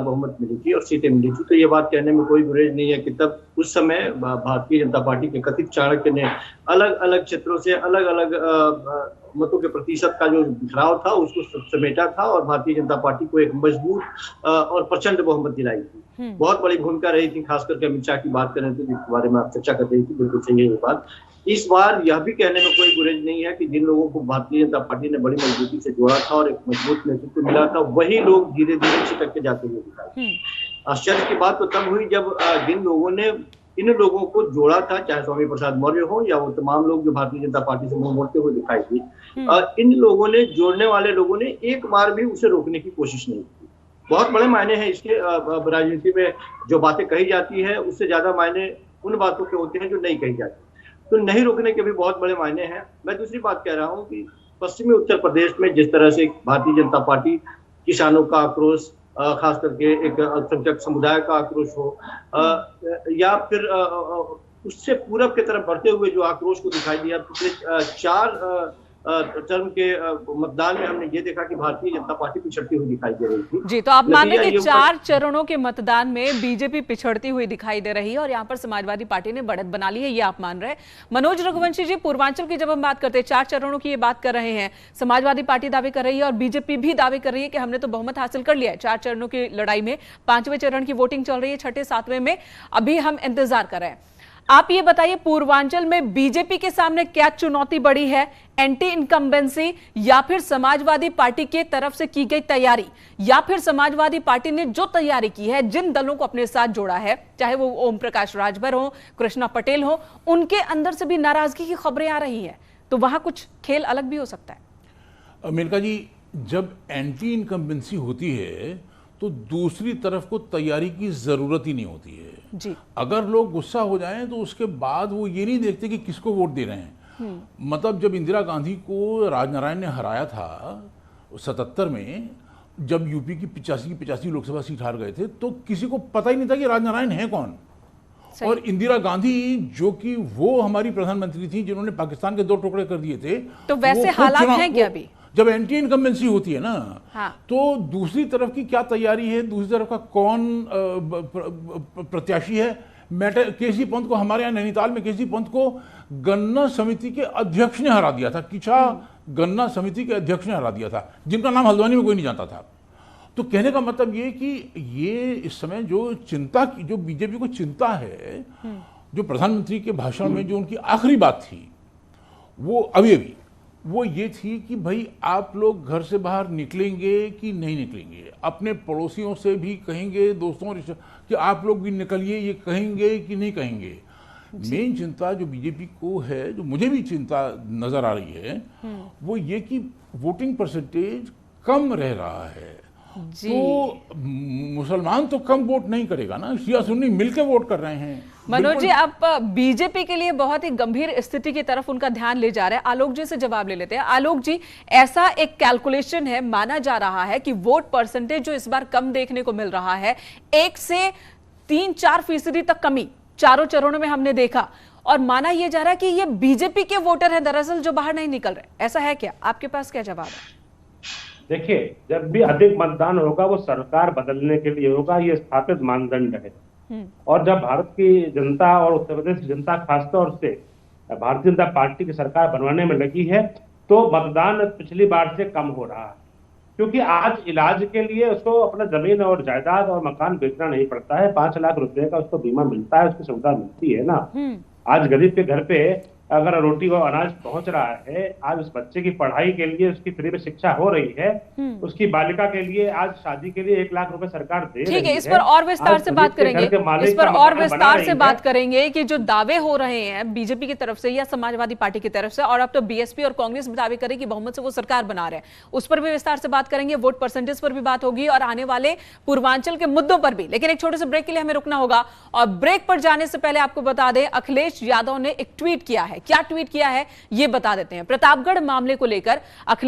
बहुमत मिली थी और सीटें मिली थी। तो ये बात कहने में कोई गुरेज नहीं है कि तब उस समय भारतीय जनता पार्टी के कथित चाणक्य ने अलग अलग क्षेत्रों से अलग अलग मतों के प्रतिशत का जो बिखराव था उसको समेटा था और भारतीय जनता पार्टी को एक मजबूत और प्रचंड बहुमत दिलाई थी। बहुत बड़ी भूमिका रही थी, खास करके अमित शाह की बात करें तो जिसके बारे में आप चर्चा कर रही थी, बिल्कुल सही है ये बात। इस बार यह भी कहने में कोई गुरेज नहीं है कि जिन लोगों को भारतीय जनता पार्टी ने बड़ी मजबूती से जोड़ा था और एक मजबूत नेतृत्व मिला था, वही लोग धीरे धीरे छिटक के जाते हुए दिखाई। आश्चर्य की बात तो तब हुई जब जिन लोगों ने इन लोगों को जोड़ा था, चाहे स्वामी प्रसाद मौर्य हो या वो तमाम लोग जो भारतीय जनता पार्टी से मुंह मोड़ते हुए दिखाई दी, इन लोगों ने, जोड़ने वाले लोगों ने एक बार भी उसे रोकने की कोशिश नहीं की। बहुत बड़े मायने हैं इसके। राजनीति में जो बातें कही जाती है उससे ज्यादा मायने उन बातों के होते हैं जो नहीं कही जाती, तो नहीं रोकने के भी बहुत बड़े मायने हैं। मैं दूसरी बात कह रहा हूँ कि पश्चिमी उत्तर प्रदेश में जिस तरह से भारतीय जनता पार्टी किसानों का आक्रोश, खास करके एक अल्पसंख्यक समुदाय का आक्रोश हो, या फिर उससे पूरब की तरफ बढ़ते हुए जो आक्रोश को दिखाई दिया, पिछले 4 टर्म के मतदान में हमने ये देखा कि भारतीय जनता पार्टी पिछड़ती हुई दिखाई दे रही थी। जी, तो आप मान रहे कि 4 चरणों के मतदान में बीजेपी पिछड़ती हुई दिखाई दे रही है और यहाँ पर समाजवादी पार्टी ने बढ़त बना ली है, ये आप मान रहे हैं। मनोज रघुवंशी जी, पूर्वांचल की जब हम बात करते हैं, 4 चरणों की ये बात कर रहे हैं, समाजवादी पार्टी दावे कर रही है और बीजेपी भी दावे कर रही है कि हमने तो बहुमत हासिल कर लिया है 4 चरणों की लड़ाई में। 5वें चरण की वोटिंग चल रही है, 6ठे 7वें में अभी हम इंतजार कर रहे हैं। आप ये बताइए, पूर्वांचल में बीजेपी के सामने क्या चुनौती बड़ी है? एंटी इनकम्बेंसी या फिर समाजवादी पार्टी के तरफ से की गई तैयारी, या फिर समाजवादी पार्टी ने जो तैयारी की है, जिन दलों को अपने साथ जोड़ा है, चाहे वो ओम प्रकाश राजभर हो, कृष्णा पटेल हो, उनके अंदर से भी नाराजगी की खबरें आ रही हैं, तो वहां कुछ खेल अलग भी हो सकता है। मेनका जी, जब एंटी इनकम्बेंसी होती है तो दूसरी तरफ को तैयारी की जरूरत ही नहीं होती है जी। अगर लोग गुस्सा हो जाएं तो उसके बाद वो ये नहीं देखते कि किसको वोट दे रहे हैं। मतलब जब इंदिरा गांधी को राजनारायण ने हराया था 77 में, जब यूपी की 85 लोकसभा सीट हार गए थे, तो किसी को पता ही नहीं था कि राजनारायण है कौन। और इंदिरा गांधी, जो कि वो हमारी प्रधानमंत्री थी जिन्होंने पाकिस्तान के 2 टुकड़े कर दिए थे, तो वैसे हालात हैं क्या अभी? जब एंटी इनकम्बेंसी होती है ना, हाँ। तो दूसरी तरफ की क्या तैयारी है, दूसरी तरफ का कौन प्रत्याशी है। केसी पंत को, हमारे यहाँ नैनीताल में केसी पंत को गन्ना समिति के अध्यक्ष ने हरा दिया था। किछा गन्ना समिति के अध्यक्ष ने हरा दिया था, जिनका नाम हल्द्वानी में कोई नहीं जानता था। तो कहने का मतलब ये कि ये इस समय जो चिंता की, जो बीजेपी को चिंता है, जो प्रधानमंत्री के भाषण में जो उनकी आखिरी बात थी, वो अभी वो ये थी कि भाई आप लोग घर से बाहर निकलेंगे कि नहीं निकलेंगे, अपने पड़ोसियों से भी कहेंगे, दोस्तों कि आप लोग भी निकलिए, ये कहेंगे कि नहीं कहेंगे। मेन चिंता जो बीजेपी को है, जो मुझे भी चिंता नजर आ रही है, वो ये कि वोटिंग परसेंटेज कम रह रहा है। तो मुसलमान तो कम वोट नहीं करेगा ना, शिया सुन्नी मिलकर वोट कर रहे हैं। मनोज जी, आप बीजेपी के लिए बहुत ही गंभीर स्थिति की तरफ उनका ध्यान ले जा रहे हैं। आलोक जी से जवाब ले लेते हैं। आलोक जी, ऐसा एक कैलकुलेशन है, माना जा रहा है कि वोट परसेंटेज जो इस बार कम देखने को मिल रहा है, 1 से 3-4% तक कमी 4 चरणों में हमने देखा, और माना यह जा रहा है कि ये बीजेपी के वोटर हैं दरअसल जो बाहर नहीं निकल रहे। ऐसा है क्या? आपके पास क्या जवाब है? देखिए, जब भी अधिक मतदान होगा वो सरकार बदलने के लिए होगा, ये स्थापित मानदंड है। और जब भारत की जनता और उत्तर प्रदेश की जनता खासतौर से भारतीय जनता पार्टी की सरकार बनवाने में लगी है, तो मतदान पिछली बार से कम हो रहा है। क्योंकि आज इलाज के लिए उसको अपना जमीन और जायदाद और मकान बेचना नहीं पड़ता है। 5 लाख रुपए का उसको बीमा मिलता है, उसकी सुविधा मिलती है ना। आज गरीब के घर पे अगर रोटी और अनाज पहुंच रहा है, आज उस बच्चे की पढ़ाई के लिए उसकी फ्री में शिक्षा हो रही है, उसकी बालिका के लिए आज शादी के लिए 1 लाख रुपए सरकार दे रही है। ठीक है, इस पर और विस्तार से बात करेंगे, इस पर और विस्तार से बात करेंगे कि जो दावे हो रहे हैं बीजेपी की तरफ से या समाजवादी पार्टी की तरफ से, और अब तो बीएसपी और कांग्रेस दावे करे कि बहुमत से वो सरकार बना रहे हैं, उस पर भी विस्तार से बात करेंगे। वोट परसेंटेज पर भी बात होगी और आने वाले पूर्वांचल के मुद्दों पर भी। लेकिन एक छोटे से ब्रेक के लिए हमें रुकना होगा, और ब्रेक पर जाने से पहले आपको बता दें, अखिलेश यादव ने एक ट्वीट किया है। क्या ट्वीट किया है ये बता देते हैं। प्रतापगढ़ मामले को लेकर अखिलेश